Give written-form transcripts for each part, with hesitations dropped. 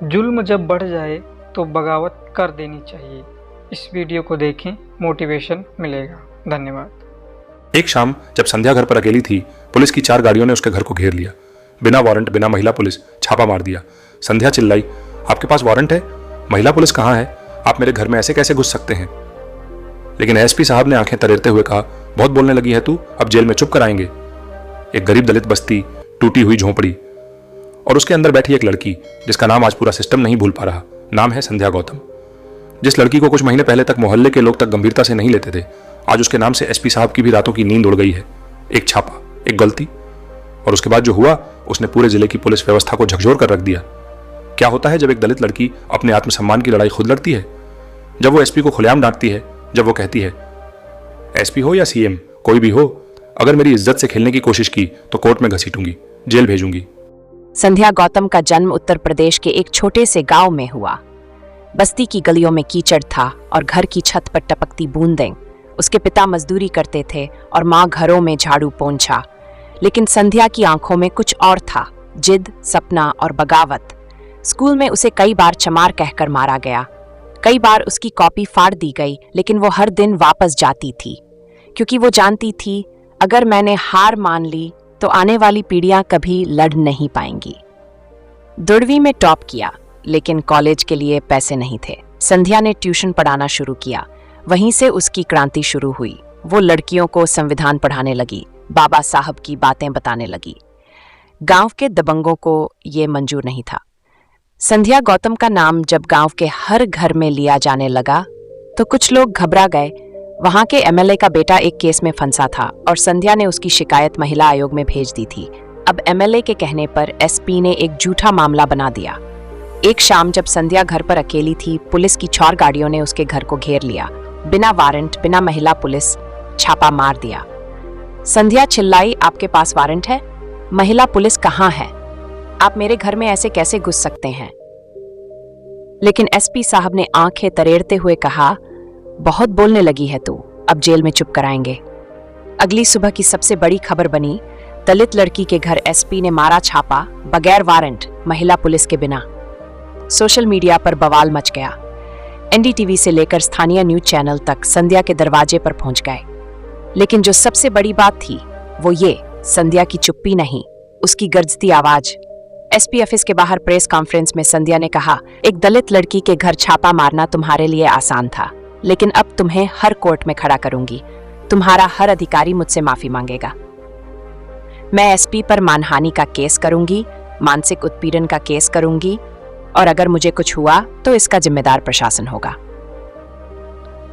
जुल्म जब बढ़ जाए तो बगावत कर देनी चाहिए। इस वीडियो को देखें, मोटिवेशन मिलेगा। धन्यवाद। एक शाम जब संध्या घर पर अकेली थी, पुलिस की 4 गाड़ियों ने उसके घर को घेर लिया। बिना वारंट, बिना महिला पुलिस, छापा मार दिया। संध्या चिल्लाई, आपके पास वारंट है? महिला पुलिस कहाँ है? आप मेरे घर में ऐसे कैसे घुस सकते हैं? लेकिन एसपी साहब ने आंखें तरेरते हुए कहा, बहुत बोलने लगी है तू, अब जेल में चुप कराएंगे। एक गरीब दलित बस्ती, टूटी हुई झोंपड़ी और उसके अंदर बैठी एक लड़की जिसका नाम आज पूरा सिस्टम नहीं भूल पा रहा। नाम है संध्या गौतम। जिस लड़की को कुछ महीने पहले तक मोहल्ले के लोग तक गंभीरता से नहीं लेते थे, आज उसके नाम से एसपी साहब की भी रातों की नींद उड़ गई है। एक छापा, एक गलती, और उसके बाद जो हुआ उसने पूरे जिले की पुलिस व्यवस्था को झकझोर कर रख दिया। क्या होता है जब एक दलित लड़की अपने आत्मसम्मान की लड़ाई खुद लड़ती है? जब वो एसपी को खुलेआम डांटती है, जब वो कहती है, एसपी हो या सीएम, कोई भी हो, अगर मेरी इज्जत से खेलने की कोशिश की तो कोर्ट में घसीटूंगी, जेल भेजूंगी। संध्या गौतम का जन्म उत्तर प्रदेश के एक छोटे से गांव में हुआ। बस्ती की गलियों में कीचड़ था और घर की छत पर टपकती बूंदें। उसके पिता मजदूरी करते थे और माँ घरों में झाड़ू पोंछा। लेकिन संध्या की आंखों में कुछ और था, जिद, सपना और बगावत। स्कूल में उसे कई बार चमार कहकर मारा गया, कई बार उसकी कॉपी फाड़ दी गई, लेकिन वो हर दिन वापस जाती थी, क्योंकि वो जानती थी अगर मैंने हार मान ली तो आने वाली पीढ़ियां कभी लड़ नहीं पाएंगी। 12वीं में टॉप किया, लेकिन कॉलेज के लिए पैसे नहीं थे। संध्या ने ट्यूशन पढ़ाना शुरू किया। वहीं से उसकी क्रांति शुरू हुई। वो लड़कियों को संविधान पढ़ाने लगी, बाबा साहब की बातें बताने लगी। गांव के दबंगों को ये मंजूर नहीं था। संध्या गौतम का नाम जब गांव के हर घर में लिया जाने लगा तो कुछ लोग घबरा गए। वहां के एमएलए का बेटा एक केस में फंसा था और संध्या ने उसकी शिकायत महिला आयोग में भेज दी थी। अब एमएलए के कहने पर एसपी ने एक झूठा मामला बना दिया। एक शाम जब संध्या घर पर अकेली थी, पुलिस की 4 गाड़ियों ने उसके घर को घेर लिया। बिना वारंट, बिना महिला पुलिस, छापा मार दिया। संध्या चिल्लाई, आपके पास वारंट है? महिला पुलिस कहाँ है? आप मेरे घर में ऐसे कैसे घुस सकते हैं? लेकिन एसपी साहब ने आंखें तरेरते हुए कहा, बहुत बोलने लगी है तू, अब जेल में चुप कराएंगे। अगली सुबह की सबसे बड़ी खबर बनी, दलित लड़की के घर एसपी ने मारा छापा, बगैर वारंट, महिला पुलिस के बिना। सोशल मीडिया पर बवाल मच गया। एनडीटीवी से लेकर स्थानीय न्यूज चैनल तक संध्या के दरवाजे पर पहुंच गए। लेकिन जो सबसे बड़ी बात थी वो ये, संध्या की चुप्पी नहीं, उसकी गरजती आवाज। एसपी ऑफिस के बाहर प्रेस कॉन्फ्रेंस में संध्या ने कहा, एक दलित लड़की के घर छापा मारना तुम्हारे लिए आसान था, लेकिन अब तुम्हें हर कोर्ट में खड़ा करूंगी। तुम्हारा हर अधिकारी मुझसे माफी मांगेगा। मैं एसपी पर मानहानि का केस करूंगी, मानसिक उत्पीड़न का केस करूंगी, और अगर मुझे कुछ हुआ तो इसका जिम्मेदार प्रशासन होगा।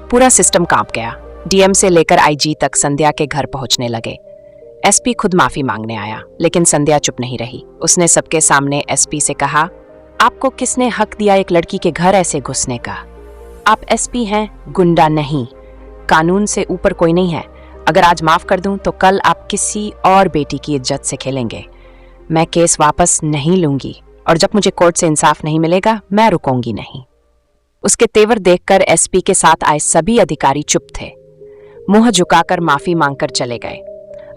पूरा सिस्टम कांप गया। डीएम से लेकर आईजी तक संध्या के घर पहुंचने लगे। एसपी खुद माफी मांगने आया, लेकिन संध्या चुप नहीं रही। उसने सबके सामने एसपी से कहा, आपको किसने हक दिया एक लड़की के घर ऐसे घुसने का? आप एसपी हैं, गुंडा नहीं। कानून से ऊपर कोई नहीं है। अगर आज माफ कर दूं तो कल आप किसी और बेटी की इज्जत से खेलेंगे। मैं केस वापस नहीं लूंगी, और जब मुझे कोर्ट से इंसाफ नहीं मिलेगा मैं रुकूंगी नहीं। उसके तेवर देखकर एसपी के साथ आए सभी अधिकारी चुप थे, मुंह झुकाकर माफी मांगकर चले गए।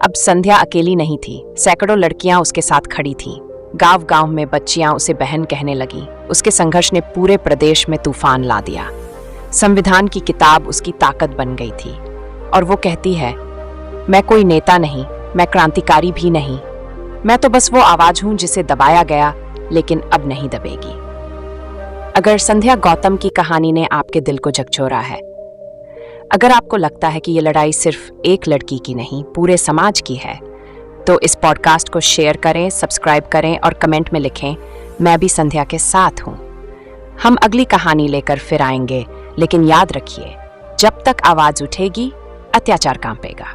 अब संध्या अकेली नहीं थी, सैकड़ों लड़कियां उसके साथ खड़ी थीं। गांव गांव में बच्चियां उसे बहन कहने लगी। उसके संघर्ष ने पूरे प्रदेश में तूफान ला दिया। संविधान की किताब उसकी ताकत बन गई थी, और वो कहती है, मैं कोई नेता नहीं, मैं क्रांतिकारी भी नहीं, मैं तो बस वो आवाज हूं जिसे दबाया गया, लेकिन अब नहीं दबेगी। अगर संध्या गौतम की कहानी ने आपके दिल को झकझोरा है, अगर आपको लगता है कि ये लड़ाई सिर्फ एक लड़की की नहीं, पूरे समाज की है, तो इस पॉडकास्ट को शेयर करें, सब्सक्राइब करें और कमेंट में लिखें, मैं भी संध्या के साथ हूं। हम अगली कहानी लेकर फिर आएंगे, लेकिन याद रखिए, जब तक आवाज उठेगी, अत्याचार कांपेगा।